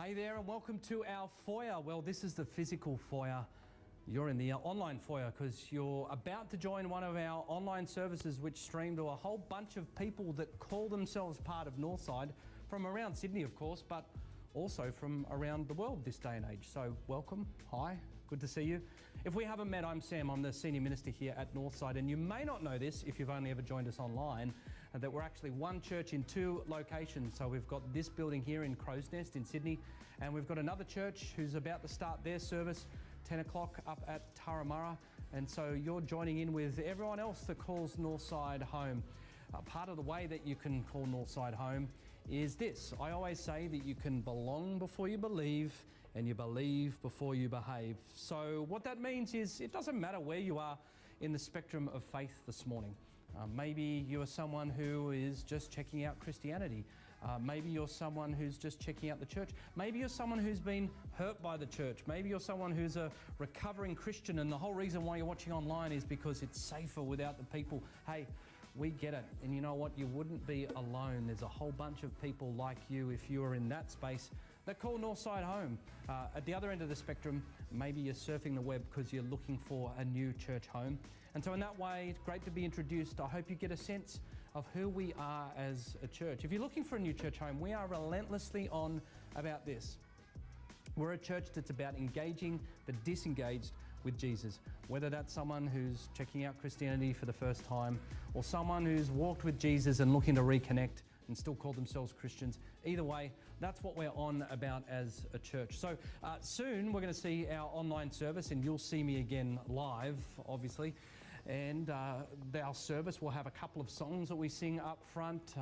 Hey there and welcome to our foyer. Well, this is the physical foyer. You're in the online foyer because you're about to join one of our online services which stream to a whole bunch of people that call themselves part of Northside from around Sydney, of course, but also from around the world this day and age. So welcome, hi, good to see you. If we haven't met, I'm Sam, I'm the Senior Minister here at Northside, and you may not know this if you've only ever joined us online, that we're actually one church in two locations. So we've got this building here in Crow's Nest in Sydney, and we've got another church who's about to start their service 10 o'clock up at Turramurra, and so you're joining in with everyone else that calls Northside home. Part of the way that you can call Northside home is this. I always say that you can belong before you believe, and you believe before you behave. So what that means is it doesn't matter where you are in the spectrum of faith this morning. Maybe you are someone who is just checking out Christianity. Maybe you're someone who's just checking out the church. Maybe you're someone who's been hurt by the church. Maybe you're someone who's a recovering Christian and the whole reason why you're watching online is because it's safer without the people. Hey, we get it. And you know what? You wouldn't be alone. There's a whole bunch of people like you if you are in that space that call Northside home. At the other end of the spectrum, maybe you're surfing the web because you're looking for a new church home. And so in that way, it's great to be introduced. I hope you get a sense of who we are as a church. If you're looking for a new church home, we are relentlessly on about this. We're a church that's about engaging the disengaged with Jesus, whether that's someone who's checking out Christianity for the first time or someone who's walked with Jesus and looking to reconnect and still call themselves Christians. Either way, that's what we're on about as a church. So soon we're going to see our online service, and you'll see me again live, obviously. And our service will have a couple of songs that we sing up front.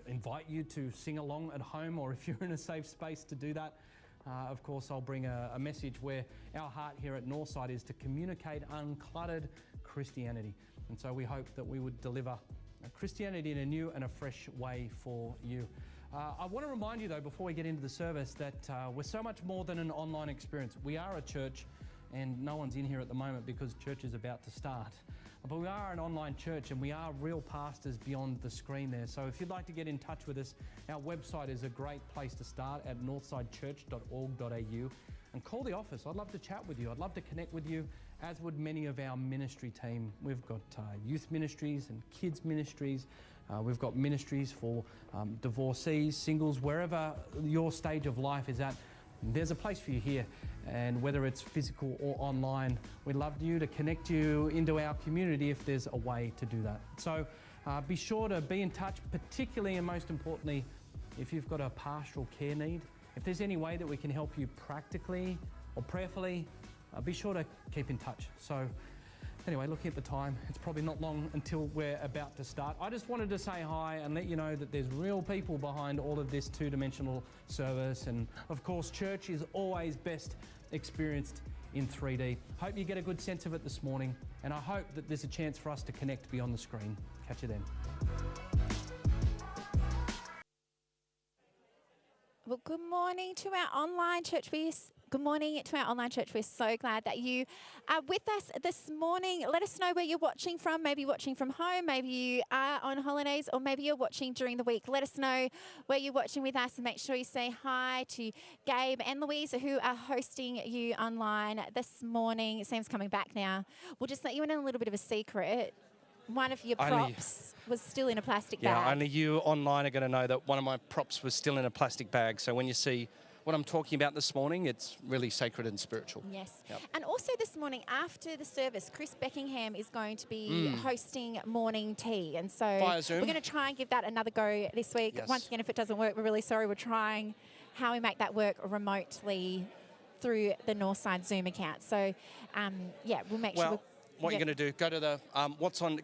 Invite you to sing along at home, or if you're in a safe space to do that. Of course, I'll bring a message where our heart here at Northside is to communicate uncluttered Christianity. And so we hope that we would deliver Christianity in a new and a fresh way for you. I want to remind you, though, before we get into the service, that we're so much more than an online experience. We are a church, and no one's in here at the moment because church is about to start. But we are an online church, and we are real pastors beyond the screen there. So if you'd like to get in touch with us, our website is a great place to start at northsidechurch.org.au. And call the office. I'd love to chat with you. I'd love to connect with you, as would many of our ministry team. We've got youth ministries and kids ministries. We've got ministries for divorcees, singles, wherever your stage of life is at. There's a place for you here, and whether it's physical or online, we'd love you to connect you into our community if there's a way to do that. So be sure to be in touch, particularly and most importantly, if you've got a pastoral care need. If there's any way that we can help you practically or prayerfully, be sure to keep in touch. So anyway, looking at the time, it's probably not long until we're about to start. I just wanted to say hi and let you know that there's real people behind all of this two-dimensional service. And of course, church is always best experienced in 3D. Hope you get a good sense of it this morning, and I hope that there's a chance for us to connect beyond the screen. Catch you then. Well, good morning to our online church. Good morning to our online church. We're so glad that you are with us this morning. Let us know where you're watching from. Maybe you're watching from home. Maybe you are on holidays, or maybe you're watching during the week. Let us know where you're watching with us, and make sure you say hi to Gabe and Louisa, who are hosting you online this morning. Sam's coming back now. We'll just let you in on a little bit of a secret. One of your props was still in a plastic bag. Yeah, only you online are going to know that one of my props was still in a plastic bag. So when you see what I'm talking about this morning, it's really sacred and spiritual. Yes. Yep. And also this morning after the service, Chris Beckingham is going to be hosting morning tea. And so via Zoom. We're going to try and give that another go this week. Yes. Once again, if it doesn't work, we're really sorry. We're trying how we make that work remotely through the Northside Zoom account. So, yeah, we'll make sure. What you're going to do, go to the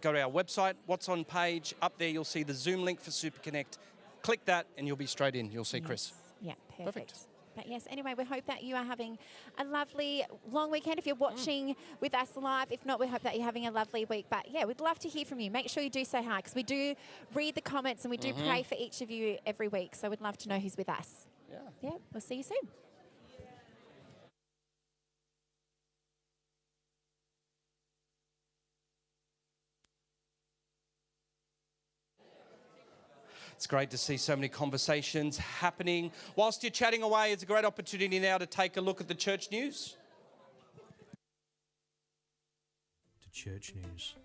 go to our website, What's On page. Up there, you'll see the Zoom link for Super Connect. Click that, and you'll be straight in. You'll see Chris. Yeah, perfect. But yes, anyway, we hope that you are having a lovely long weekend if you're watching with us live. If not, we hope that you're having a lovely week. But yeah, we'd love to hear from you. Make sure you do say hi, because we do read the comments and we do pray for each of you every week. So we'd love to know who's with us. Yeah, we'll see you soon. It's great to see so many conversations happening. Whilst you're chatting away, it's a great opportunity now to take a look at the church news. To church news.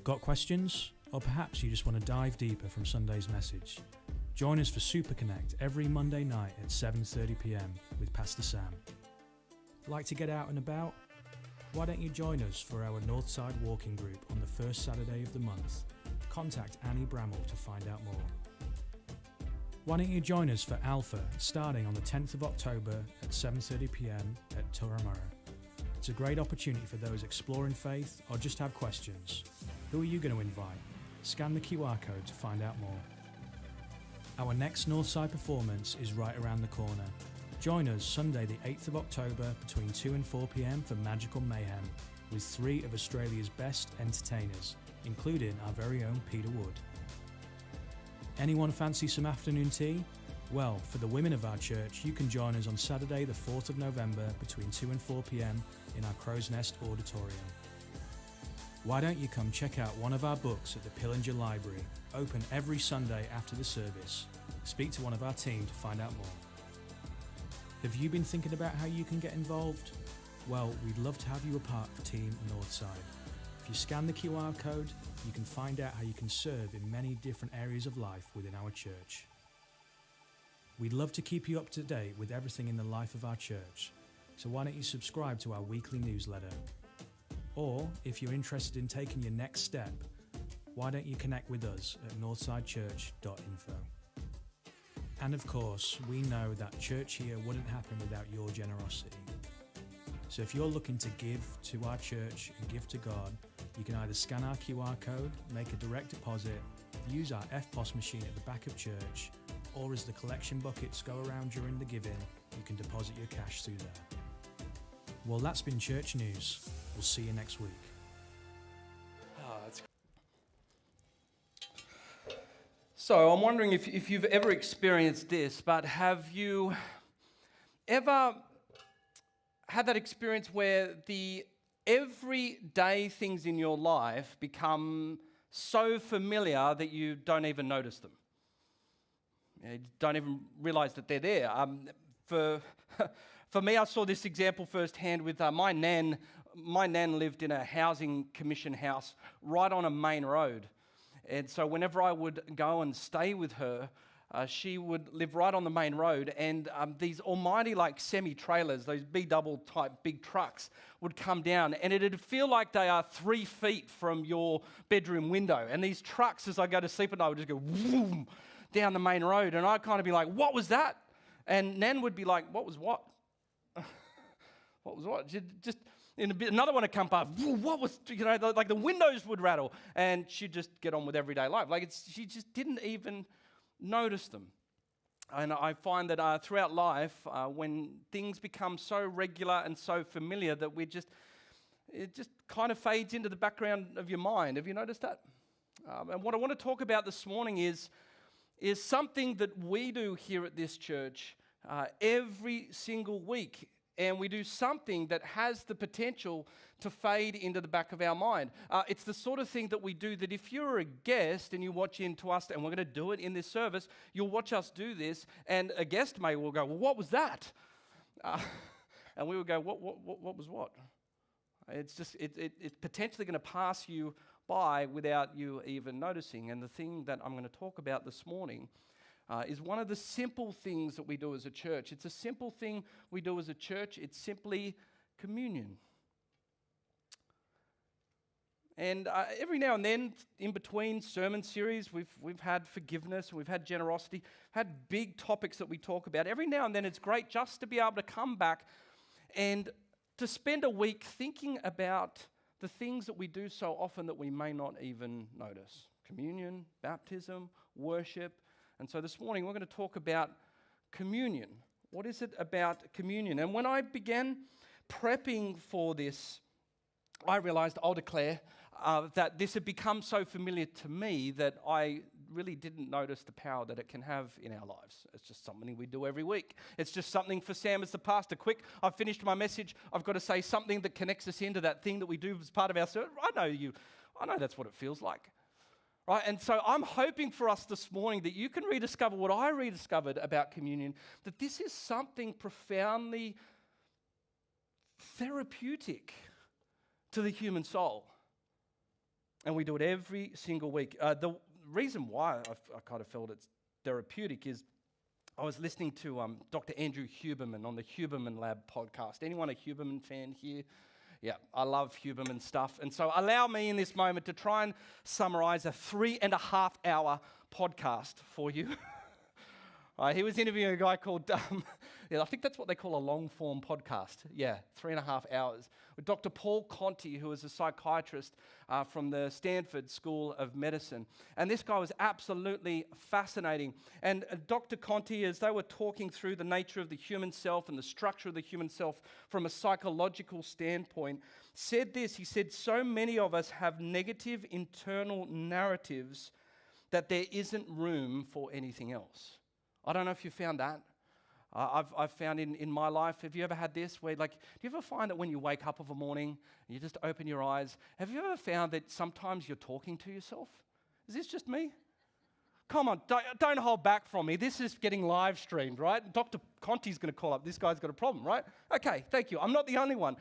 Got questions? Or perhaps you just want to dive deeper from Sunday's message? Join us for Super Connect every Monday night at 7:30 p.m. with Pastor Sam. Like to get out and about? Why don't you join us for our Northside Walking Group on the first Saturday of the month? Contact Annie Bramall to find out more. Why don't you join us for Alpha starting on the 10th of October at 7:30 p.m. at Turramurra? It's a great opportunity for those exploring faith or just have questions. Who are you going to invite? Scan the QR code to find out more. Our next Northside performance is right around the corner. Join us Sunday the 8th of October between 2 and 4 p.m. for Magical Mayhem with 3 of Australia's best entertainers, including our very own Peter Wood. Anyone fancy some afternoon tea? Well, for the women of our church, you can join us on Saturday the 4th of November between 2 and 4 p.m. in our Crow's Nest Auditorium. Why don't you come check out one of our books at the Pillinger Library, open every Sunday after the service. Speak to one of our team to find out more. Have you been thinking about how you can get involved? Well, we'd love to have you a part of Team Northside. If you scan the QR code, you can find out how you can serve in many different areas of life within our church. We'd love to keep you up to date with everything in the life of our church, so why don't you subscribe to our weekly newsletter? Or, if you're interested in taking your next step, why don't you connect with us at northsidechurch.info. And of course, we know that church here wouldn't happen without your generosity. So if you're looking to give to our church and give to God, you can either scan our QR code, make a direct deposit, use our FPOS machine at the back of church, or as the collection buckets go around during the giving, you can deposit your cash through there. Well, that's been church news. We'll see you next week. So I'm wondering if you've ever experienced this, but have you ever had that experience where the everyday things in your life become so familiar that you don't even notice them? You don't even realize that they're there. For me, I saw this example firsthand with my nan. My nan lived in a housing commission house right on a main road. And so whenever I would go and stay with her, she would live right on the main road, and these almighty semi-trailers, those B-double type big trucks, would come down, and it'd feel like they are 3 feet from your bedroom window. And these trucks, as I go to sleep at night, would just go whoom down the main road, and I'd kind of be like, "What was that?" And Nan would be like, "What was what?" What was what? Just in a bit, another one would come past. What was, like the windows would rattle, and she'd just get on with everyday life. She just didn't even notice them. And I find that throughout life, when things become so regular and so familiar that it just kind of fades into the background of your mind. Have you noticed that? And what I want to talk about this morning is something that we do here at this church every single week. And we do something that has the potential to fade into the back of our mind. It's the sort of thing that we do that if you're a guest and you watch into us, and we're going to do it in this service, you'll watch us do this, and a guest may will go, "Well, what was that?" And we would go, what was what? It's potentially going to pass you by without you even noticing. And the thing that I'm going to talk about this morning is one of the simple things that we do as a church. It's a simple thing we do as a church. It's simply communion. And every now and then, in between sermon series, we've had forgiveness, we've had generosity, had big topics that we talk about. Every now and then, it's great just to be able to come back and to spend a week thinking about the things that we do so often that we may not even notice. Communion, baptism, worship. And so this morning we're going to talk about communion. What is it about communion? And when I began prepping for this, I realized, I'll declare, that this had become so familiar to me that I really didn't notice the power that it can have in our lives. It's just something we do every week. It's just something for Sam as the pastor. Quick, I've finished my message. I've got to say something that connects us into that thing that we do as part of our service. I know you I know that's what it feels like. Right? And so I'm hoping for us this morning that you can rediscover what I rediscovered about communion, that this is something profoundly therapeutic to the human soul. And we do it every single week. The reason why I kind of felt it's therapeutic is I was listening to Dr. Andrew Huberman on the Huberman Lab podcast. Anyone a Huberman fan here? Yeah, I love Huberman stuff. And so allow me in this moment to try and summarize a 3.5-hour podcast for you. He was interviewing a guy called, I think that's what they call a long-form podcast. Yeah, 3.5 hours. With Dr. Paul Conti, who is a psychiatrist from the Stanford School of Medicine. And this guy was absolutely fascinating. And Dr. Conti, as they were talking through the nature of the human self and the structure of the human self from a psychological standpoint, said this. He said, so many of us have negative internal narratives that there isn't room for anything else. I don't know if you found that. I've found in my life, have you ever had this where, like, do you ever find that when you wake up of a morning and you just open your eyes, have you ever found that sometimes you're talking to yourself? Is this just me? Come on, don't hold back from me. This is getting live streamed, right? Dr. Conti's going to call up, this guy's got a problem, right? Okay, thank you. I'm not the only one.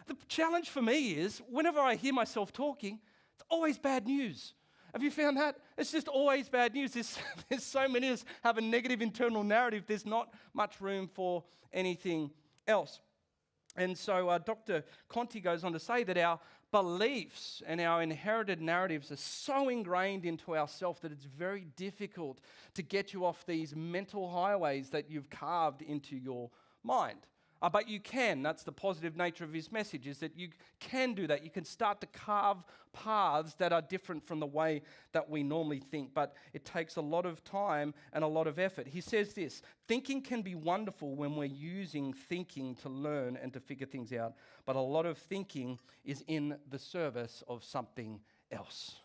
The challenge for me is whenever I hear myself talking, it's always bad news. Have you found that? It's just always bad news. There's so many of us have a negative internal narrative. There's not much room for anything else. And so Dr. Conti goes on to say that our beliefs and our inherited narratives are so ingrained into ourself that it's very difficult to get you off these mental highways that you've carved into your mind. But you can. That's the positive nature of his message, is that you can do that. You can start to carve paths that are different from the way that we normally think. But it takes a lot of time and a lot of effort. He says this, thinking can be wonderful when we're using thinking to learn and to figure things out. But a lot of thinking is in the service of something else.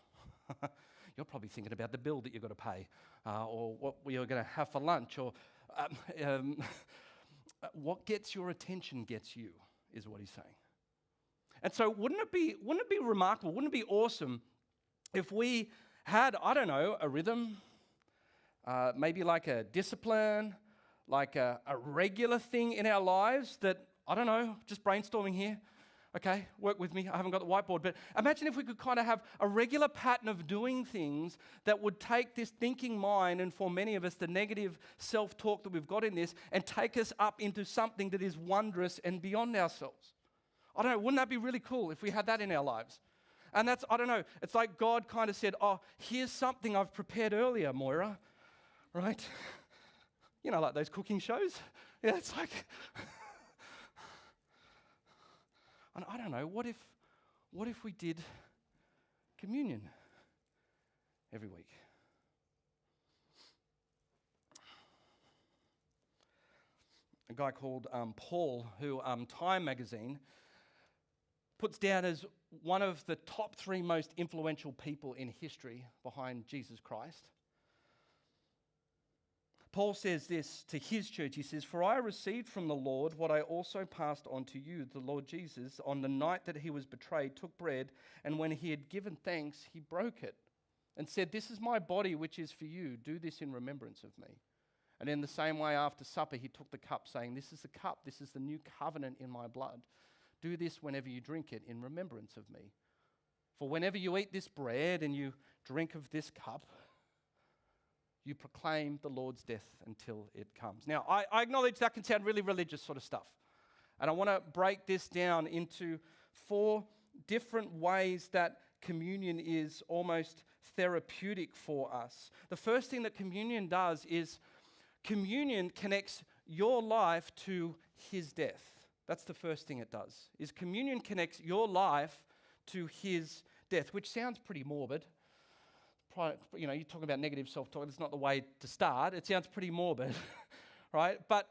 You're probably thinking about the bill that you've got to pay, or what you're going to have for lunch, or... what gets your attention gets you, is what he's saying. And so wouldn't it be remarkable, wouldn't it be awesome if we had, I don't know, a rhythm, maybe like a discipline, like a regular thing in our lives that, I don't know, just brainstorming here. Okay, work with me. I haven't got the whiteboard, but imagine if we could kind of have a regular pattern of doing things that would take this thinking mind, and for many of us, the negative self-talk that we've got in this, and take us up into something that is wondrous and beyond ourselves. I don't know, wouldn't that be really cool if we had that in our lives? And that's, I don't know, it's like God kind of said, oh, here's something I've prepared earlier, Moira, right? You know, like those cooking shows? Yeah, it's like... And I don't know, what if we did communion every week? A guy called Paul, who Time magazine puts down as one of the top 3 most influential people in history behind Jesus Christ. Paul says this to his church. He says, for I received from the Lord what I also passed on to you. The Lord Jesus, on the night that he was betrayed, took bread, and when he had given thanks, he broke it and said, this is my body, which is for you. Do this in remembrance of me. And in the same way, after supper, he took the cup, saying, this is the cup, this is the new covenant in my blood. Do this whenever you drink it in remembrance of me. For whenever you eat this bread and you drink of this cup, you proclaim the Lord's death until it comes. Now, I acknowledge that can sound really religious sort of stuff. And I want to break this down into 4 different ways that communion is almost therapeutic for us. The first thing that communion does is communion connects your life to his death. That's the first thing it does, is communion connects your life to his death, which sounds pretty morbid. You know, you're talking about negative self-talk. That's not the way to start. It sounds pretty morbid, right? But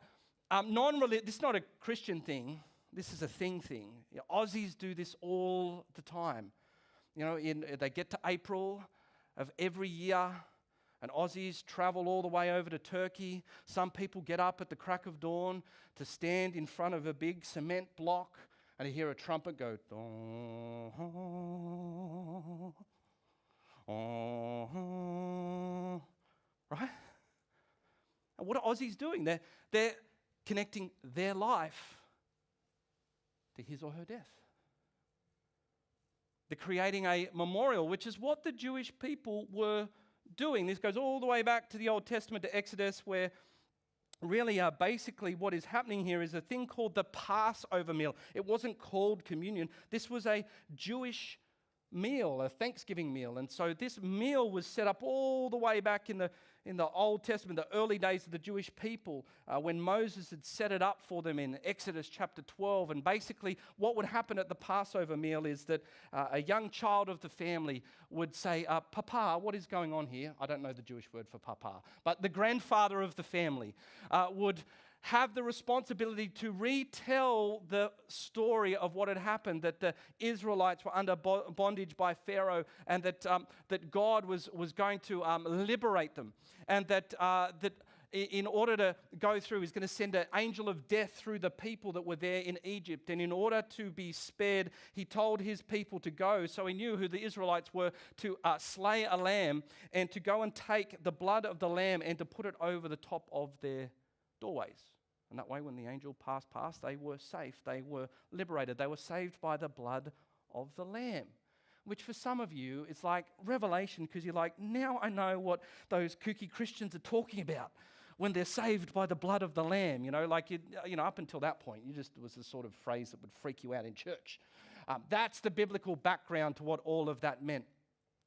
this is not a Christian thing. This is a thing. You know, Aussies do this all the time. You know, they get to April of every year, and Aussies travel all the way over to Turkey. Some people get up at the crack of dawn to stand in front of a big cement block And you hear a trumpet go, "Dong, right? And what are Aussies doing? They're connecting their life to his or her death. They're creating a memorial, which is what the Jewish people were doing. This goes all the way back to the Old Testament, to Exodus, where really basically what is happening here is a thing called the Passover meal. It wasn't called communion. This was a Jewish meal, a Thanksgiving meal. And so this meal was set up all the way back in the Old Testament, the early days of the Jewish people, when Moses had set it up for them in Exodus chapter 12. And basically what would happen at the Passover meal is that a young child of the family would say, "Papa, what is going on here?" I don't know the Jewish word for papa, but the grandfather of the family would have the responsibility to retell the story of what had happened, that the Israelites were under bondage by Pharaoh, and that God was going to liberate them, and that in order to go through, he's going to send an angel of death through the people that were there in Egypt. And in order to be spared, he told his people to go, so he knew who the Israelites were, to slay a lamb and to go and take the blood of the lamb and to put it over the top of their doorways. And that way, when the angel passed past, they were safe. They were liberated. They were saved by the blood of the lamb. Which for some of you, it's like revelation, because you're like, now I know what those kooky Christians are talking about when they're saved by the blood of the lamb. Up until that point, it was the sort of phrase that would freak you out in church. That's the biblical background to what all of that meant.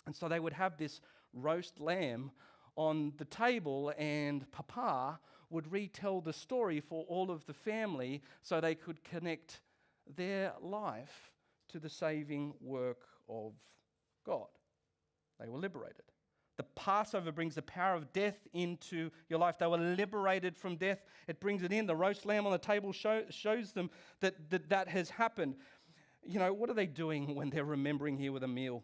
And so they would have this roast lamb on the table, and Papa would retell the story for all of the family so they could connect their life to the saving work of God. They were liberated. The Passover brings the power of death into your life. They were liberated from death. It brings it in. The roast lamb on the table shows them that has happened. What are they doing when they're remembering here with a meal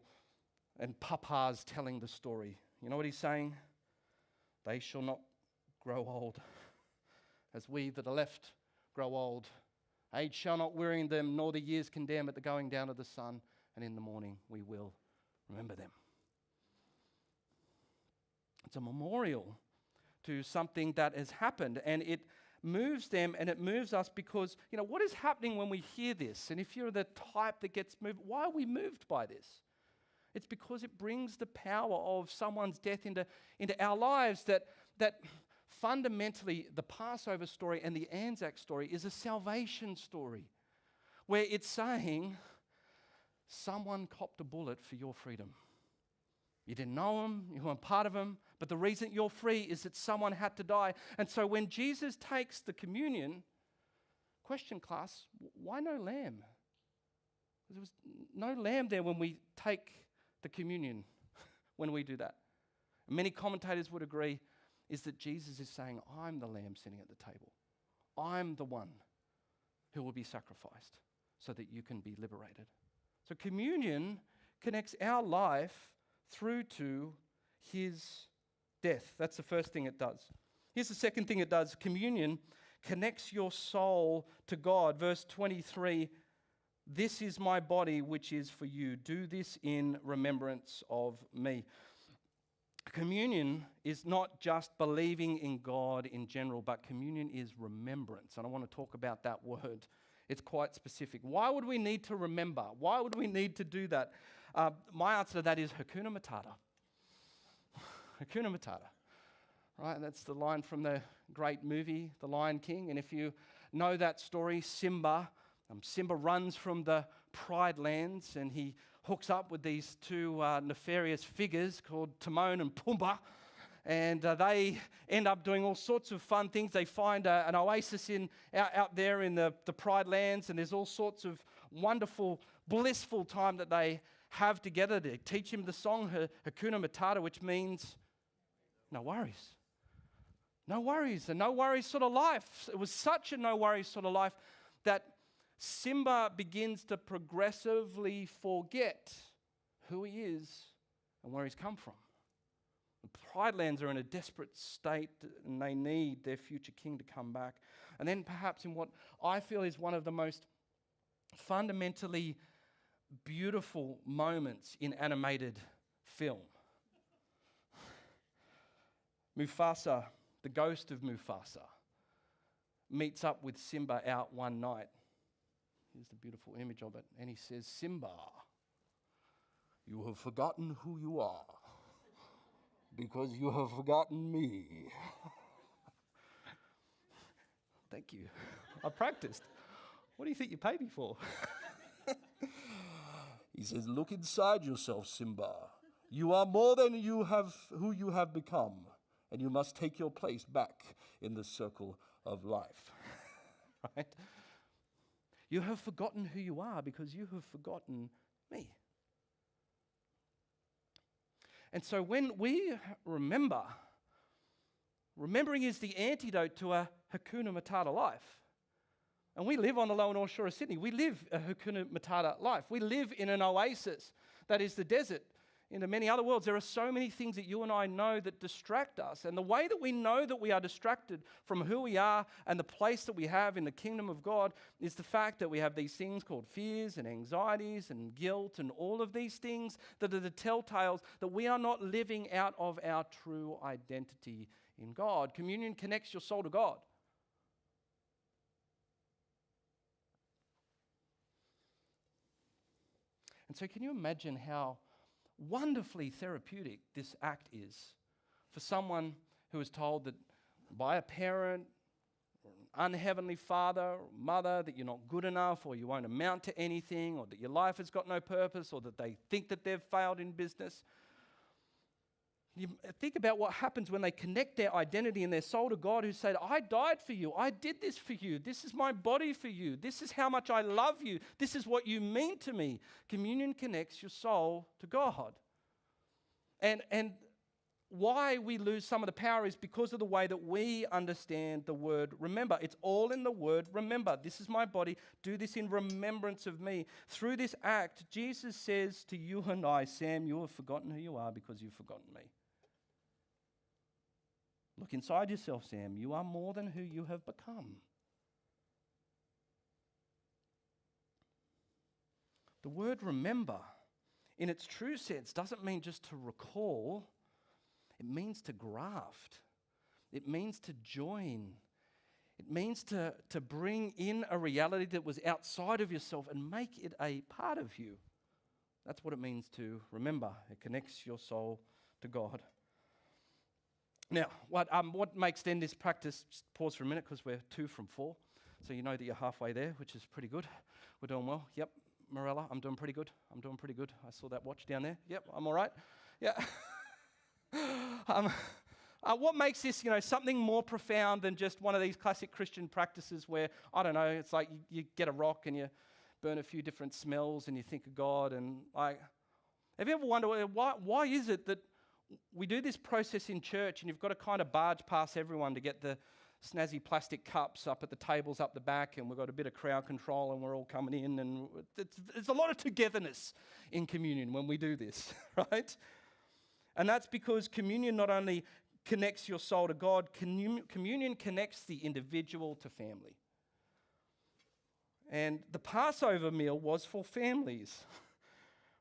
and Papa's telling the story? You know what he's saying? They shall not grow old, as we that are left grow old. Age shall not weary them, nor the years condemn at the going down of the sun, and in the morning we will remember them. It's a memorial to something that has happened, and it moves them and it moves us because, what is happening when we hear this? And if you're the type that gets moved, why are we moved by this? It's because it brings the power of someone's death into our lives, that fundamentally the Passover story and the Anzac story is a salvation story, where it's saying someone copped a bullet for your freedom. You didn't know him, you weren't part of him, but the reason you're free is that someone had to die. And so when Jesus takes the communion, question class, why no lamb? There was no lamb there when we take the communion, when we do that. And many commentators would agree is that Jesus is saying, I'm the lamb sitting at the table. I'm the one who will be sacrificed so that you can be liberated. So communion connects our life through to his death. That's the first thing it does. Here's the second thing it does. Communion connects your soul to God. Verse 23, this is my body which is for you. Do this in remembrance of me. Communion is not just believing in God in general, but communion is remembrance. And I want to talk about that word. It's quite specific. Why would we need to remember? Why would we need to do that? My answer to that is Hakuna Matata. Hakuna Matata. Right? That's the line from the great movie, The Lion King. And if you know that story, Simba runs from the Pride Lands and he hooks up with these two nefarious figures called Timon and Pumbaa, and they end up doing all sorts of fun things. They find an oasis out there in the Pride Lands, and there's all sorts of wonderful, blissful time that they have together. To teach him the song Hakuna Matata, which means no worries. No worries, a no worries sort of life. It was such a no worries sort of life that Simba begins to progressively forget who he is and where he's come from. The Pride Lands are in a desperate state and they need their future king to come back. And then perhaps in what I feel is one of the most fundamentally beautiful moments in animated film. Mufasa, the ghost of Mufasa, meets up with Simba out one night. Here's the beautiful image of it. And he says, "Simba, you have forgotten who you are because you have forgotten me." Thank you. I practiced. What do you think you paid me for? He says, "Look inside yourself, Simba. You are more than who you have become, and you must take your place back in the circle of life." Right? You have forgotten who you are because you have forgotten me. And so when we remembering is the antidote to a Hakuna Matata life. And we live on the lower North Shore of Sydney. We live a Hakuna Matata life. We live in an oasis that is the desert. In many other worlds, there are so many things that you and I know that distract us. And the way that we know that we are distracted from who we are and the place that we have in the kingdom of God is the fact that we have these things called fears and anxieties and guilt and all of these things that are the telltales that we are not living out of our true identity in God. Communion connects your soul to God. And so can you imagine how wonderfully therapeutic this act is for someone who is told that by a parent or an unheavenly father or mother that you're not good enough or you won't amount to anything or that your life has got no purpose or that they think that they've failed in business. You think about what happens when they connect their identity and their soul to God, who said, "I died for you. I did this for you. This is my body for you. This is how much I love you. This is what you mean to me." Communion connects your soul to God. And why we lose some of the power is because of the way that we understand the word remember. It's all in the word remember. This is my body. Do this in remembrance of me. Through this act, Jesus says to you and I, "Sam, you have forgotten who you are because you've forgotten me." Look inside yourself, Sam. You are more than who you have become. The word remember, in its true sense, doesn't mean just to recall. It means to graft. It means to join. It means to bring in a reality that was outside of yourself and make it a part of you. That's what it means to remember. It connects your soul to God. Now, what makes then this practice, just pause for a minute because we're 2 from 4, so you know that you're halfway there, which is pretty good. We're doing well. Yep, Morella, I'm doing pretty good. I saw that watch down there. Yep, I'm all right. Yeah. What makes this, something more profound than just one of these classic Christian practices where, I don't know, it's like you get a rock and you burn a few different smells and you think of God and have you ever wondered why is it that we do this process in church and you've got to kind of barge past everyone to get the snazzy plastic cups up at the tables up the back and we've got a bit of crowd control and we're all coming in and there's a lot of togetherness in communion when we do this, right? And that's because communion not only connects your soul to God, communion connects the individual to family. And the Passover meal was for families,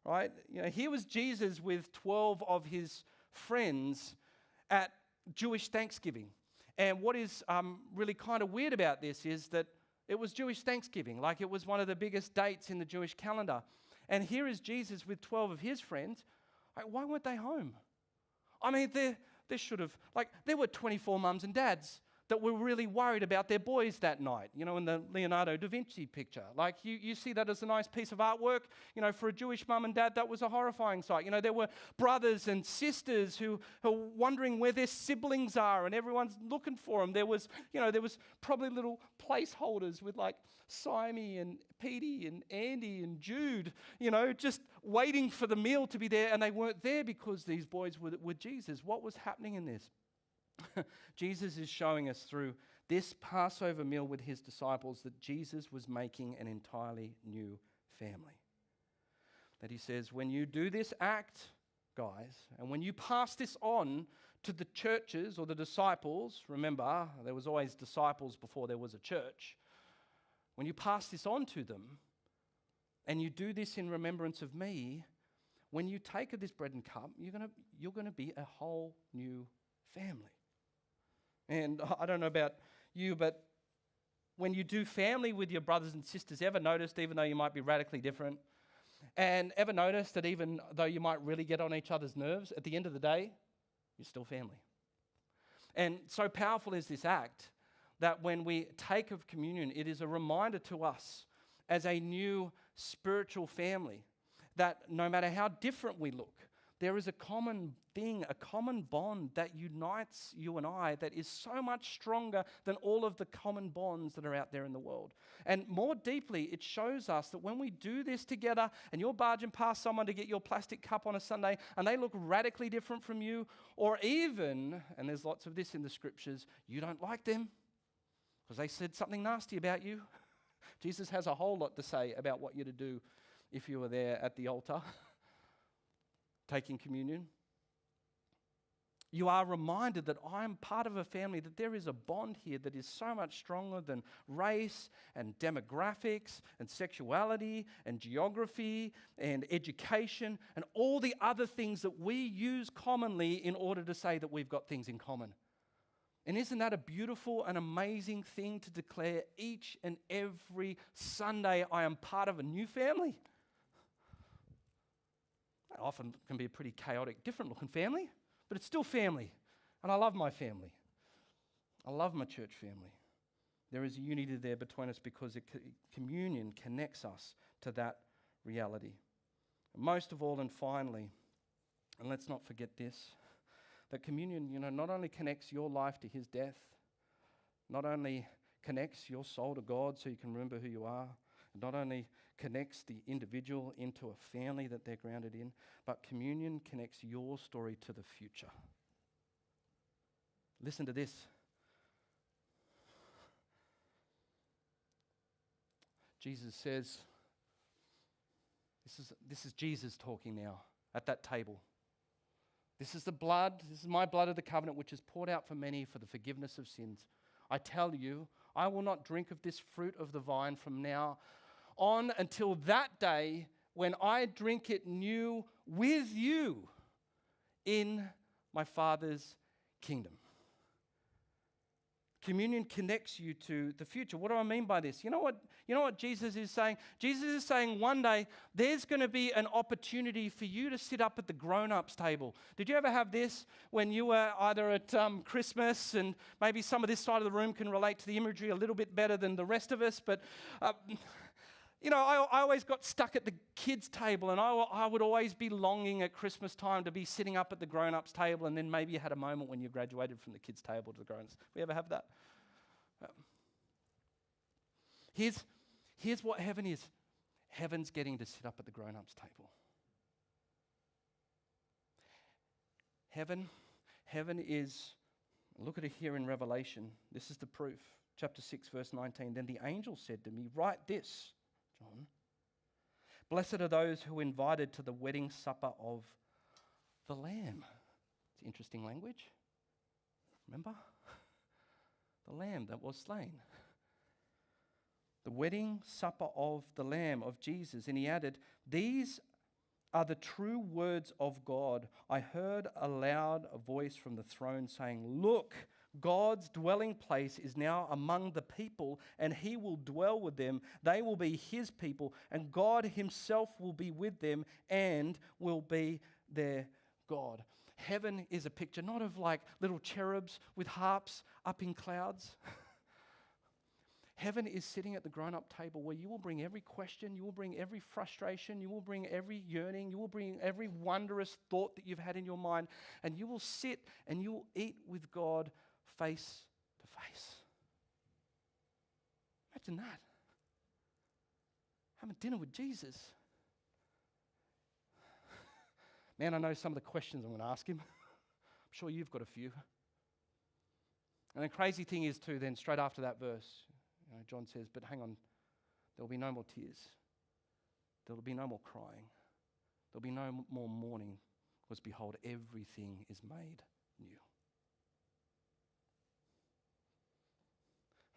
right? Here was Jesus with 12 of his friends at Jewish Thanksgiving. And what is really kind of weird about this is that it was Jewish Thanksgiving, like it was one of the biggest dates in the Jewish calendar. And here is Jesus with 12 of his friends. Why weren't they home? I mean, there should have, there were 24 mums and dads that were really worried about their boys that night, in the Leonardo da Vinci picture. You see that as a nice piece of artwork. For a Jewish mum and dad, that was a horrifying sight. There were brothers and sisters who are wondering where their siblings are and everyone's looking for them. There was probably little placeholders with Simey and Petey and Andy and Jude, just waiting for the meal to be there, and they weren't there because these boys were Jesus. What was happening in this? Jesus is showing us through this Passover meal with his disciples that Jesus was making an entirely new family. That he says, when you do this act, guys, and when you pass this on to the churches or the disciples, remember, there was always disciples before there was a church. When you pass this on to them, and you do this in remembrance of me, when you take of this bread and cup, you're gonna be a whole new family. And I don't know about you, but when you do family with your brothers and sisters, ever noticed, even though you might be radically different, and ever noticed that even though you might really get on each other's nerves, at the end of the day, you're still family. And so powerful is this act that when we take of communion, it is a reminder to us as a new spiritual family that no matter how different we look, there is a common thing, a common bond that unites you and I that is so much stronger than all of the common bonds that are out there in the world. And more deeply, it shows us that when we do this together and you're barging past someone to get your plastic cup on a Sunday and they look radically different from you, or even, and there's lots of this in the scriptures, you don't like them because they said something nasty about you. Jesus has a whole lot to say about what you're to do if you were there at the altar taking communion. You are reminded that I'm part of a family, that there is a bond here that is so much stronger than race and demographics and sexuality and geography and education and all the other things that we use commonly in order to say that we've got things in common. And isn't that a beautiful and amazing thing to declare each and every Sunday? I am part of a new family. That often can be a pretty chaotic, different looking family, but it's still family. And I love my family. I love my church family. There is a unity there between us because communion connects us to that reality. Most of all and finally, and let's not forget this, that communion, not only connects your life to his death, not only connects your soul to God so you can remember who you are, not only connects the individual into a family that they're grounded in, but communion connects your story to the future. Listen to this. Jesus says, this is Jesus talking now at that table. This is my blood of the covenant, which is poured out for many for the forgiveness of sins. I tell you, I will not drink of this fruit of the vine from now on until that day when I drink it new with you in my Father's kingdom. Communion connects you to the future. What do I mean by this? You know what Jesus is saying? Jesus is saying one day there's going to be an opportunity for you to sit up at the grown-ups table. Did you ever have this when you were either at Christmas, and maybe some of this side of the room can relate to the imagery a little bit better than the rest of us, but I always got stuck at the kids' table, and I would always be longing at Christmas time to be sitting up at the grown-ups table, and then maybe you had a moment when you graduated from the kids' table to the grown-ups. We ever have that? Here's what heaven is. Heaven's getting to sit up at the grown-ups table. Heaven is, look at it here in Revelation. This is the proof. Chapter 6, verse 19. Then the angel said to me, write this, John. Blessed are those who are invited to the wedding supper of the Lamb. It's interesting language. Remember? The Lamb that was slain. The wedding supper of the Lamb, of Jesus. And he added, these are the true words of God. I heard a loud voice from the throne saying, look, God's dwelling place is now among the people, and he will dwell with them. They will be his people, and God himself will be with them and will be their God. Heaven is a picture not of like little cherubs with harps up in clouds. Heaven is sitting at the grown-up table where you will bring every question, you will bring every frustration, you will bring every yearning, you will bring every wondrous thought that you've had in your mind, and you will sit and you will eat with God face to face. Imagine that. Having dinner with Jesus. Man, I know some of the questions I'm going to ask him. I'm sure you've got a few. And the crazy thing is too, then straight after that verse, John says, but hang on, there will be no more tears. There will be no more crying. There will be no more mourning, because behold, everything is made new.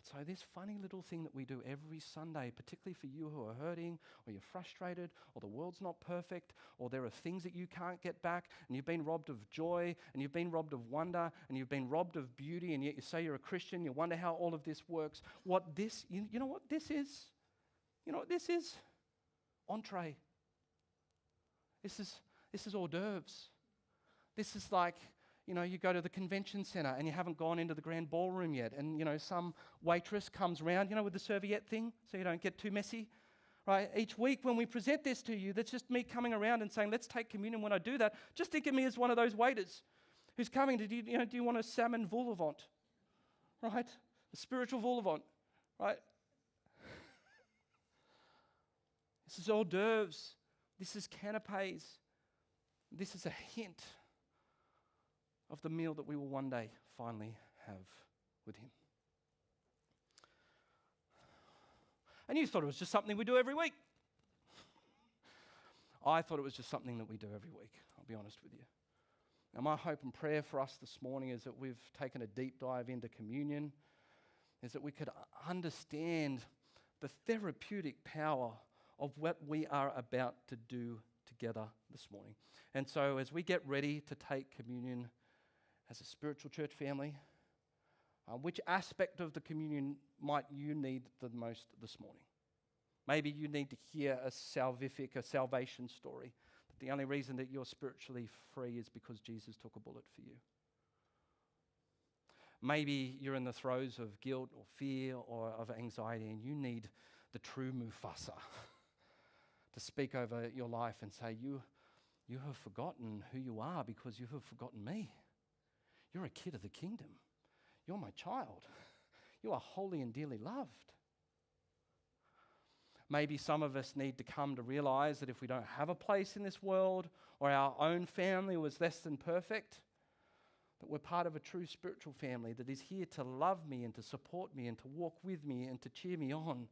So this funny little thing that we do every Sunday, particularly for you who are hurting, or you're frustrated, or the world's not perfect, or there are things that you can't get back, and you've been robbed of joy, and you've been robbed of wonder, and you've been robbed of beauty, and yet you say you're a Christian, you wonder how all of this works. You know what this is? You know what this is? Entree. This is hors d'oeuvres. This is like, you go to the convention center and you haven't gone into the grand ballroom yet, and some waitress comes around, with the serviette thing, so you don't get too messy, right? Each week when we present this to you, that's just me coming around and saying, let's take communion. When I do that, just think of me as one of those waiters who's coming to, do you want a salmon vol au vent, right? A spiritual vol au vent, right? This is hors d'oeuvres. This is canapes. This is a hint of the meal that we will one day finally have with him. And you thought it was just something we do every week. I thought it was just something that we do every week, I'll be honest with you. Now, my hope and prayer for us this morning is that we've taken a deep dive into communion, is that we could understand the therapeutic power of what we are about to do together this morning. And so as we get ready to take communion as a spiritual church family, which aspect of the communion might you need the most this morning? Maybe you need to hear a salvation story, that the only reason that you're spiritually free is because Jesus took a bullet for you. Maybe you're in the throes of guilt or fear or of anxiety, and you need the true Mufasa to speak over your life and say, you have forgotten who you are because you have forgotten me. You're a kid of the kingdom. You're my child. You are holy and dearly loved. Maybe some of us need to come to realize that if we don't have a place in this world, or our own family was less than perfect, that we're part of a true spiritual family that is here to love me and to support me and to walk with me and to cheer me on.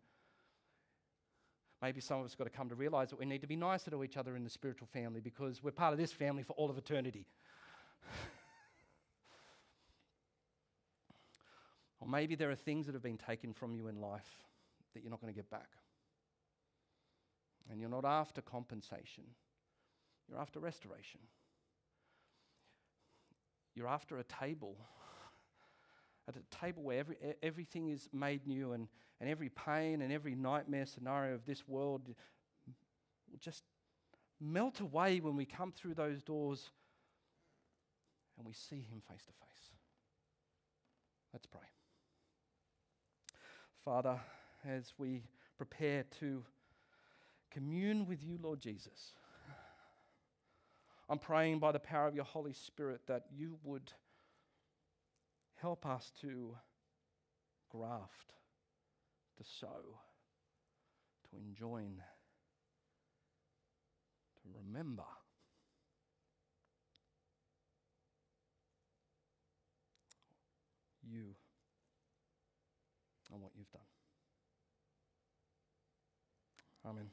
Maybe some of us got to come to realize that we need to be nicer to each other in the spiritual family because we're part of this family for all of eternity. Or maybe there are things that have been taken from you in life that you're not going to get back. And you're not after compensation. You're after restoration. You're after a table. At a table where everything is made new, and every pain and every nightmare scenario of this world will just melt away when we come through those doors and we see him face to face. Let's pray. Father, as we prepare to commune with you, Lord Jesus, I'm praying by the power of your Holy Spirit that you would help us to graft, to sow, to enjoin, to remember you and what you've done. Amen.